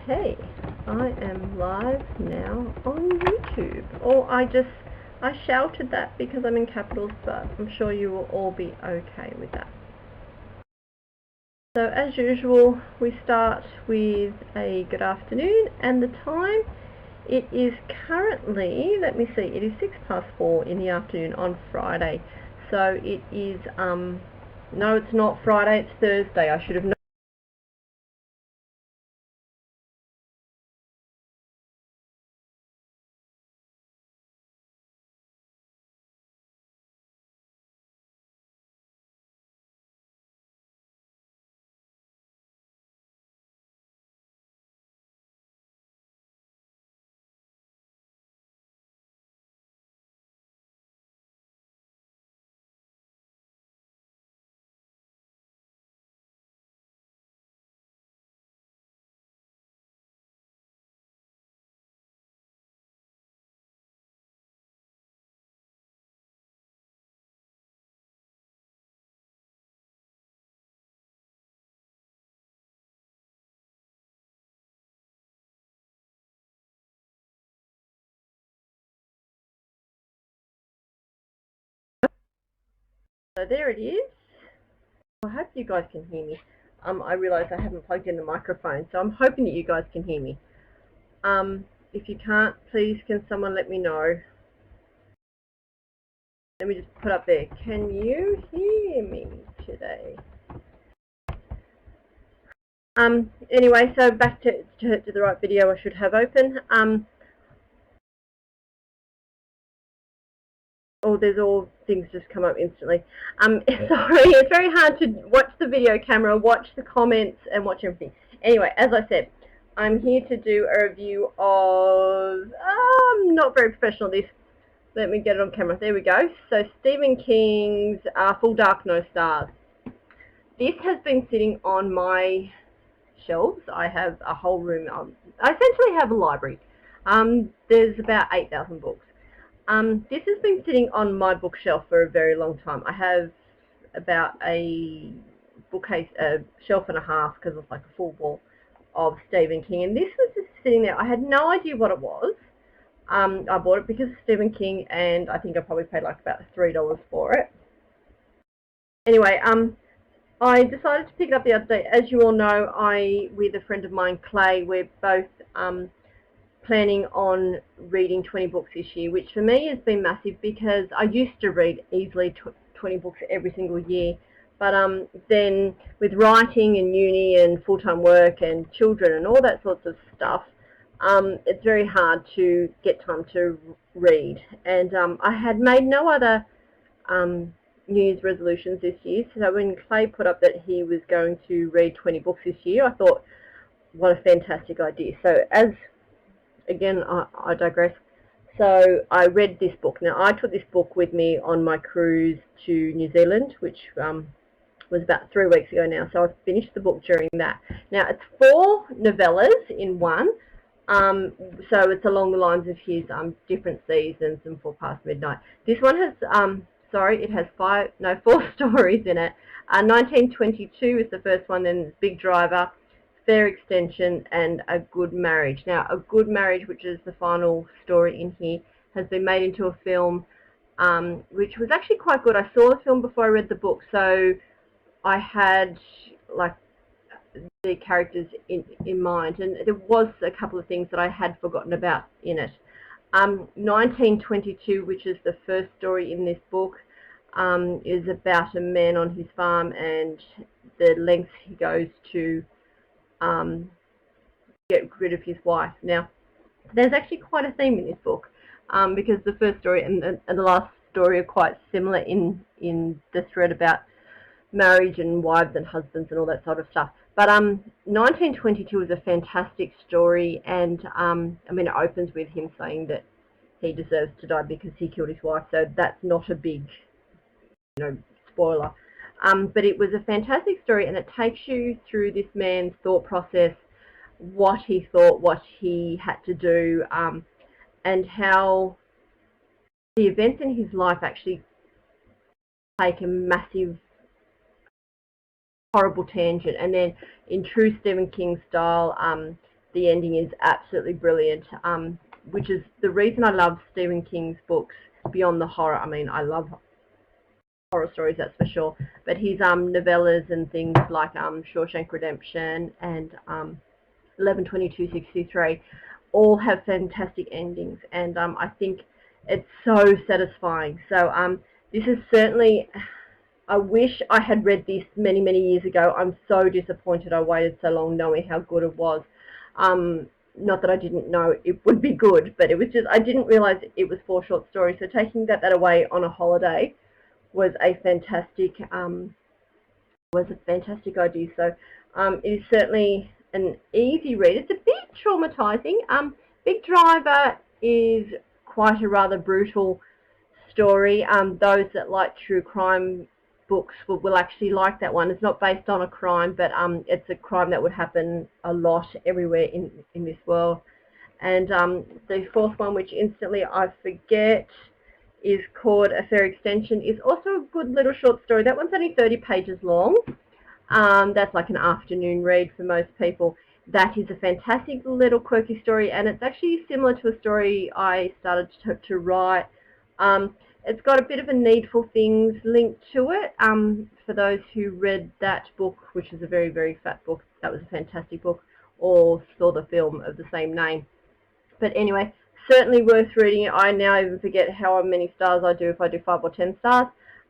Hey, I am live now on YouTube. Or I shouted that because I'm in capitals, but I'm sure you will all be okay with that. So as usual, we start with a good afternoon, and the time, it is currently, let me see, it is 4:06 in the afternoon on Friday. So it is, no, it's not Friday, it's Thursday. I should have known. So there it is. I hope you guys can hear me. I realise I haven't plugged in the microphone, so I'm hoping that you guys can hear me. If you can't, please can someone let me know. Let me just put up there. Can you hear me today? Anyway, so back to the right video I should have open. Oh, there's all things just come up instantly. Sorry, it's very hard to watch the video camera, watch the comments, and watch everything. Anyway, as I said, I'm here to do a review of, I'm not very professional at this. Let me get it on camera. There we go. So Stephen King's Full Dark, No Stars. This has been sitting on my shelves. I have a whole room. I essentially have a library. There's about 8,000 books. This has been sitting on my bookshelf for a very long time. I have about a bookcase, a shelf and a half, because it's like a full wall of Stephen King, and this was just sitting there. I had no idea what it was. I bought it because of Stephen King, and I think I probably paid like about $3 for it. Anyway, I decided to pick it up the other day. As you all know, with a friend of mine, Clay, we're both planning on reading 20 books this year, which for me has been massive because I used to read easily 20 books every single year. But then with writing and uni and full-time work and children and all that sorts of stuff, it's very hard to get time to read. And I had made no other New Year's resolutions this year. So when Clay put up that he was going to read 20 books this year, I thought, what a fantastic idea. So again, I digress. So I read this book. Now, I took this book with me on my cruise to New Zealand, which was about 3 weeks ago now. So I finished the book during that. Now, it's 4 novellas in one. So it's along the lines of his Different Seasons and 4 Past Midnight. This one has, it has 4 stories in it. 1922 is the first one, then Big Driver, Fair Extension, and A Good Marriage. Now, A Good Marriage, which is the final story in here, has been made into a film, which was actually quite good. I saw the film before I read the book, so I had like the characters in mind, and there was a couple of things that I had forgotten about in it. 1922, which is the first story in this book, is about a man on his farm and the lengths he goes to get rid of his wife. Now, there's actually quite a theme in this book, because the first story and the last story are quite similar in the thread about marriage and wives and husbands and all that sort of stuff. But 1922 is a fantastic story, and I mean, it opens with him saying that he deserves to die because he killed his wife, so that's not a big, spoiler. But it was a fantastic story, and it takes you through this man's thought process, what he thought, what he had to do, and how the events in his life actually take a massive horrible tangent. And then in true Stephen King style, the ending is absolutely brilliant, which is the reason I love Stephen King's books beyond the horror. I mean, I love horror stories, that's for sure, but his novellas and things like Shawshank Redemption and 11/22/63 all have fantastic endings, and I think it's so satisfying. So this is certainly, I wish I had read this many, many years ago. I'm so disappointed I waited so long knowing how good it was. Not that I didn't know it would be good, but it was just, I didn't realise it was 4 short stories. So taking that away on a holiday was a fantastic idea. So it is certainly an easy read. It's a bit traumatizing. Big Driver is quite a rather brutal story. Those that like true crime books will actually like that one. It's not based on a crime, but it's a crime that would happen a lot everywhere in this world. And the 4th one, which instantly I forget, is called A Fair Extension, is also a good little short story. That one's only 30 pages long. That's like an afternoon read for most people. That is a fantastic little quirky story, and it's actually similar to a story I started to write. It's got a bit of a Needful Things link to it. For those who read that book, which is a very, very fat book, that was a fantastic book, or saw the film of the same name. But anyway, certainly worth reading it. I now even forget how many stars I do, if I do 5 or 10 stars.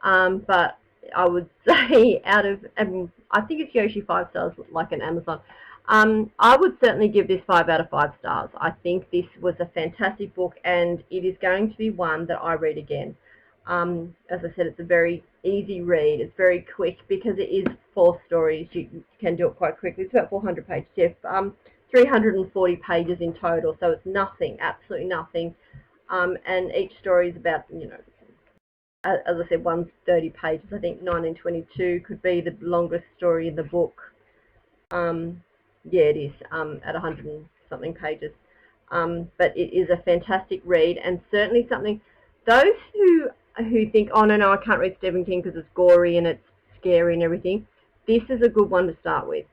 But I would say out of, I think it's usually 5 stars like an Amazon. I would certainly give this 5 out of 5 stars. I think this was a fantastic book, and it is going to be one that I read again. As I said, it's a very easy read. It's very quick because it is 4 stories. You can do it quite quickly. It's about 400 pages. Yeah, 340 pages in total, so it's nothing, absolutely nothing. And each story is about, as I said, one's 30 pages. I think 1922 could be the longest story in the book. Yeah, it is, at 100 and something pages. But it is a fantastic read, and certainly something, those who think, oh no, I can't read Stephen King because it's gory and it's scary and everything, this is a good one to start with.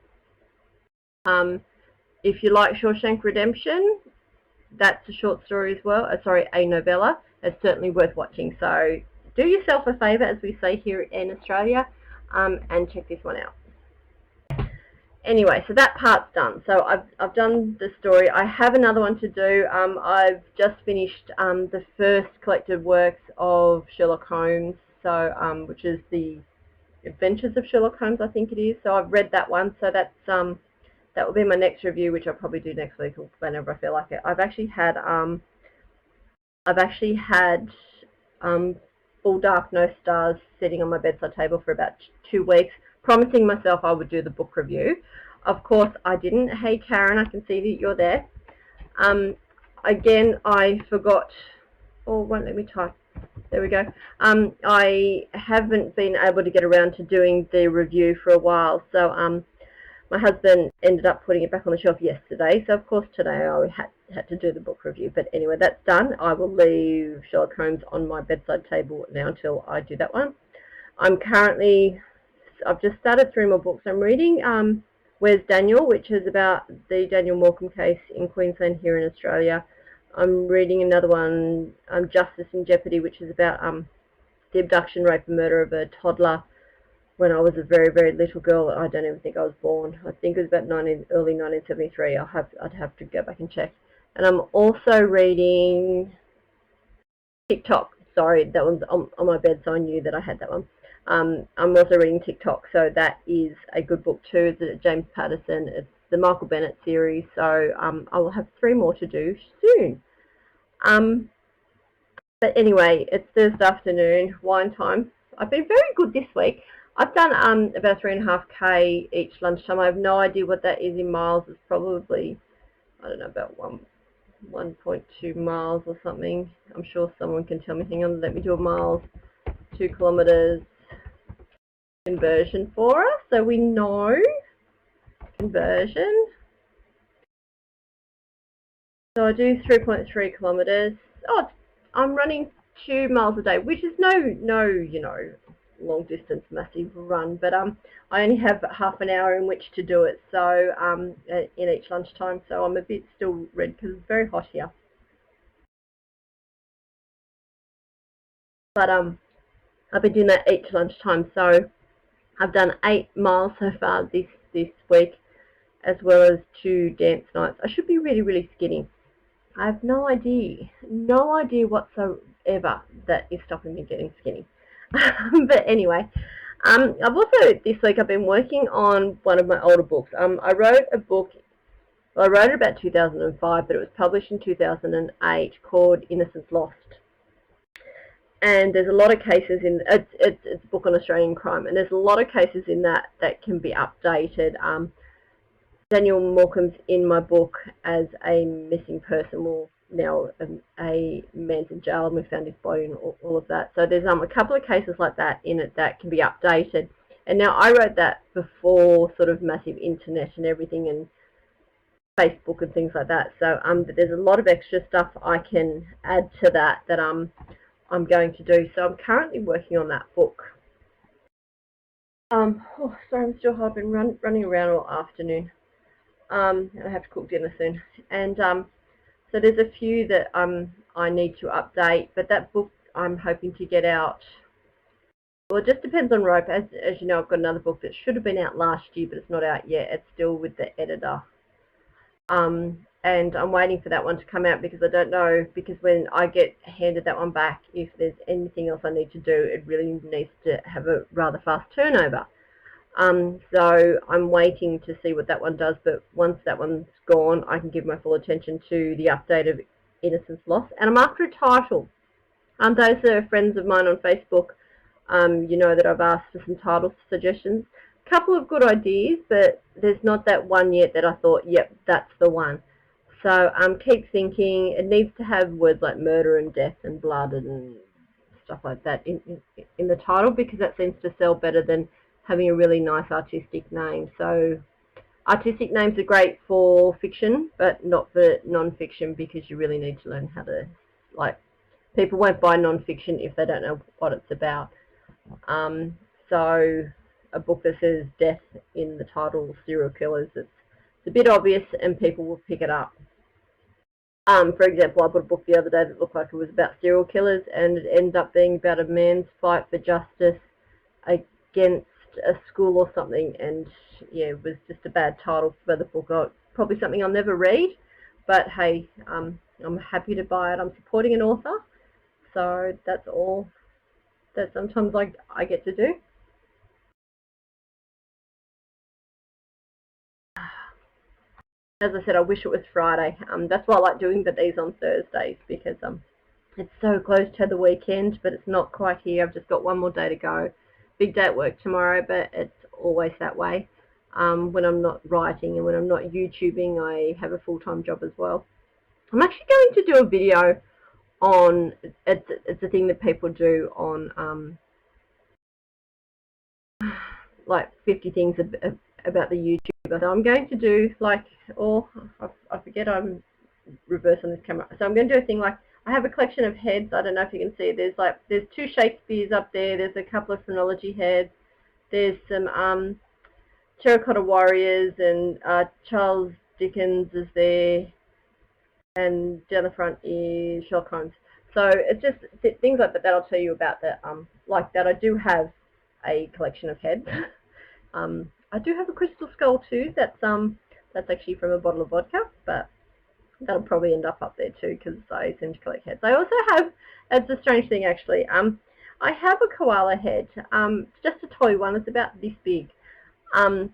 If you like Shawshank Redemption, that's a short story as well. A novella. It's certainly worth watching. So do yourself a favour, as we say here in Australia, and check this one out. Anyway, so that part's done. So I've done the story. I have another one to do. I've just finished the first collected works of Sherlock Holmes, so which is the Adventures of Sherlock Holmes, I think it is. So I've read that one. So that's that will be my next review, which I'll probably do next week or whenever I feel like it. I've actually had Full Dark, No Stars sitting on my bedside table for about 2 weeks, promising myself I would do the book review. Of course, I didn't. Hey, Karen, I can see that you're there. Again, I forgot. Oh, won't let me type. There we go. I haven't been able to get around to doing the review for a while, so my husband ended up putting it back on the shelf yesterday, so of course today I had to do the book review. But anyway, that's done. I will leave Sherlock Holmes on my bedside table now until I do that one. I've just started 3 more books. I'm reading Where's Daniel, which is about the Daniel Morcombe case in Queensland here in Australia. I'm reading another one, Justice in Jeopardy, which is about the abduction, rape and murder of a toddler when I was a very, very little girl. I don't even think I was born. I think it was about early 1973. I'd have to go back and check. And I'm also reading TikTok. Sorry, that one's on my bed, so I knew that I had that one. I'm also reading TikTok, so that is a good book too. It's James Patterson. It's the Michael Bennett series, so I will have 3 more to do soon. But anyway, it's Thursday afternoon, wine time. I've been very good this week. I've done about 3.5k each lunchtime. I have no idea what that is in miles. It's probably, I don't know, about 1.2 miles or something. I'm sure someone can tell me. Hang on, let me do a miles, 2 kilometres conversion for us, so we know conversion. So I do 3.3 kilometres. Oh, I'm running 2 miles a day, which is no, long distance massive run, but I only have half an hour in which to do it, so in each lunchtime, so I'm a bit still red because it's very hot here. But I've been doing that each lunchtime, so I've done 8 miles so far this week, as well as 2 dance nights. I should be really, really skinny. I have no idea whatsoever that is stopping me getting skinny. But anyway, I've also, this week, I've been working on one of my older books. I wrote a book, well, I wrote it about 2005, but it was published in 2008, called Innocence Lost. And there's a lot of cases in, it's a book on Australian crime, and there's a lot of cases in that can be updated. Daniel Morecambe's in my book as a missing person. Well, now a man's in jail and we found his body and all of that. So there's a couple of cases like that in it that can be updated. And now I wrote that before sort of massive internet and everything and Facebook and things like that. So there's a lot of extra stuff I can add to that I'm going to do. So I'm currently working on that book. Oh, sorry, I'm still hot. I've been running around all afternoon. I have to cook dinner soon, and so there's a few that I need to update, but that book I'm hoping to get out. Well, it just depends on Rope. As you know, I've got another book that should have been out last year, but it's not out yet. It's still with the editor, and I'm waiting for that one to come out because I don't know, because when I get handed that one back, if there's anything else I need to do, it really needs to have a rather fast turnover. So I'm waiting to see what that one does, but once that one's gone, I can give my full attention to the update of Innocence Lost. And I'm after a title. Those are friends of mine on Facebook. You know that I've asked for some title suggestions. A couple of good ideas, but there's not that one yet that I thought, yep, that's the one. So keep thinking. It needs to have words like murder and death and blood and stuff like that in the title, because that seems to sell better than having a really nice artistic name. So artistic names are great for fiction, but not for non-fiction, because you really need to learn how to, like, people won't buy non-fiction if they don't know what it's about. So a book that says death in the title, serial killers, it's a bit obvious and people will pick it up. For example, I bought a book the other day that looked like it was about serial killers, and it ended up being about a man's fight for justice against a school or something, and yeah, it was just a bad title for the book. Probably something I'll never read, but hey, I'm happy to buy it. I'm supporting an author, so that's all that sometimes I get to do. As I said, I wish it was Friday. That's why I like doing these on Thursdays, because it's so close to the weekend, but it's not quite here. I've just got one more day to go. Big day at work tomorrow, but it's always that way. When I'm not writing and when I'm not YouTubing, I have a full-time job as well. I'm actually going to do a video on, it's a thing that people do on like 50 things about the YouTuber. So I'm going to do like, I forget I'm reverse on this camera. So I'm going to do a thing like, I have a collection of heads. I don't know if you can see. There's 2 Shakespeare's up there. There's a couple of phrenology heads. There's some terracotta warriors, and Charles Dickens is there, and down the front is Sherlock Holmes. So it's just things like that I'll tell you about that. Like that, I do have a collection of heads. I do have a crystal skull too. That's actually from a bottle of vodka, but that'll probably end up there too, because I seem to collect heads. I also have, it's a strange thing actually, I have a koala head, just a toy one. It's about this big, and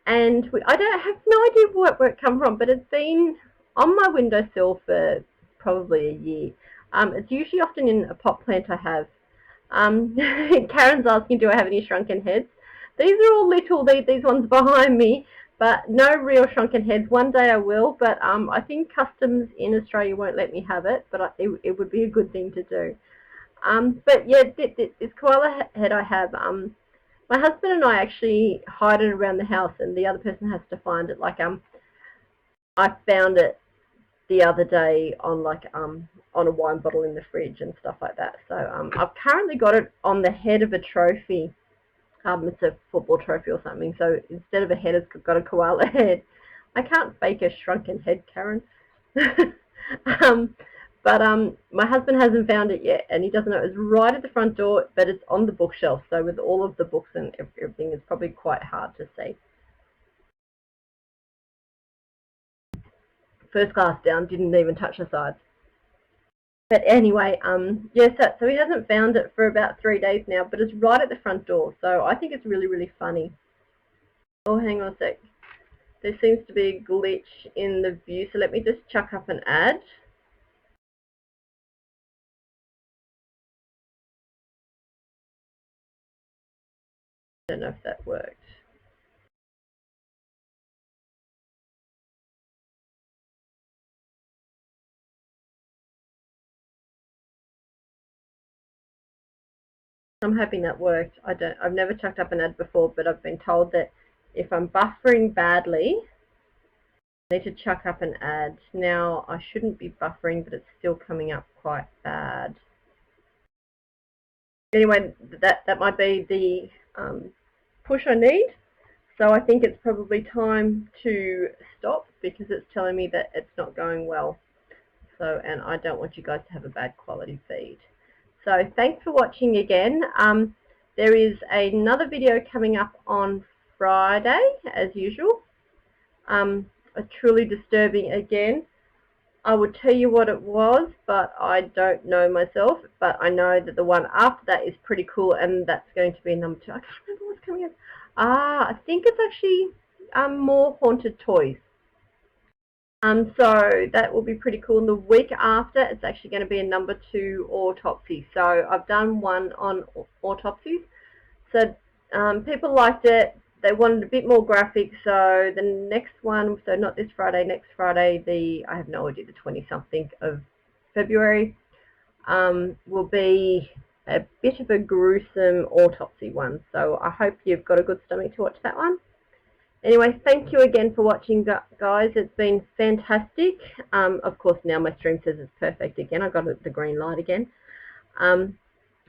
I don't have no idea where it come from, but it's been on my windowsill for probably a year. It's usually often in a pot plant I have. Karen's asking, do I have any shrunken heads? These are all little, these ones behind me, but no real shrunken heads. One day I will, but I think customs in Australia won't let me have it, but it would be a good thing to do. But yeah, this koala head I have, my husband and I actually hide it around the house, and the other person has to find it. Like I found it the other day on like on a wine bottle in the fridge and stuff like that. So I've currently got it on the head of a trophy. It's a football trophy or something. So instead of a head, it's got a koala head. I can't fake a shrunken head, Karen. But my husband hasn't found it yet, and he doesn't know. It's right at the front door, but it's on the bookshelf. So with all of the books and everything, it's probably quite hard to see. First class down, didn't even touch the sides. But anyway, yes, so he hasn't found it for about 3 days now, but it's right at the front door. So I think it's really, really funny. Oh, hang on a sec. There seems to be a glitch in the view, so let me just chuck up an ad. I don't know if that worked. I'm hoping that worked. I've never chucked up an ad before, but I've been told that if I'm buffering badly, I need to chuck up an ad. Now, I shouldn't be buffering, but it's still coming up quite bad. Anyway, that might be the push I need. So I think it's probably time to stop because it's telling me that it's not going well. So, and I don't want you guys to have a bad quality feed. So thanks for watching again. There is another video coming up on Friday, as usual. A truly disturbing again. I would tell you what it was, but I don't know myself. But I know that the one after that is pretty cool, and that's going to be number 2. I can't remember what's coming up. I think it's actually more haunted toys. So that will be pretty cool. And the week after, it's actually going to be a number 2 autopsy. So I've done one on autopsies. So people liked it. They wanted a bit more graphic. So the next one, so not this Friday, next Friday, I have no idea, the 20-something of February, will be a bit of a gruesome autopsy one. So I hope you've got a good stomach to watch that one. Anyway, thank you again for watching, guys. It's been fantastic. Of course, now my stream says it's perfect again. I got the green light again.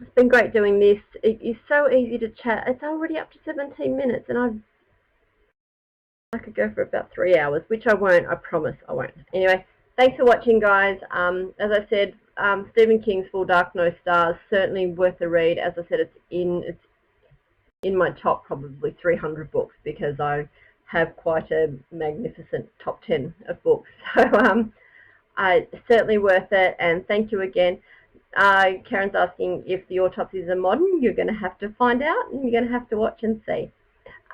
It's been great doing this. It is so easy to chat. It's already up to 17 minutes, and I could go for about 3 hours, which I won't. I promise I won't. Anyway, thanks for watching, guys. As I said, Stephen King's Full Dark No Stars, certainly worth a read. As I said, it's in my top probably 300 books because I have quite a magnificent top 10 of books. So certainly worth it, and thank you again. Karen's asking if the autopsies are modern. You're going to have to find out, and you're going to have to watch and see.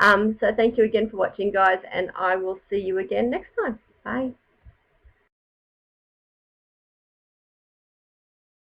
So thank you again for watching, guys, and I will see you again next time. Bye.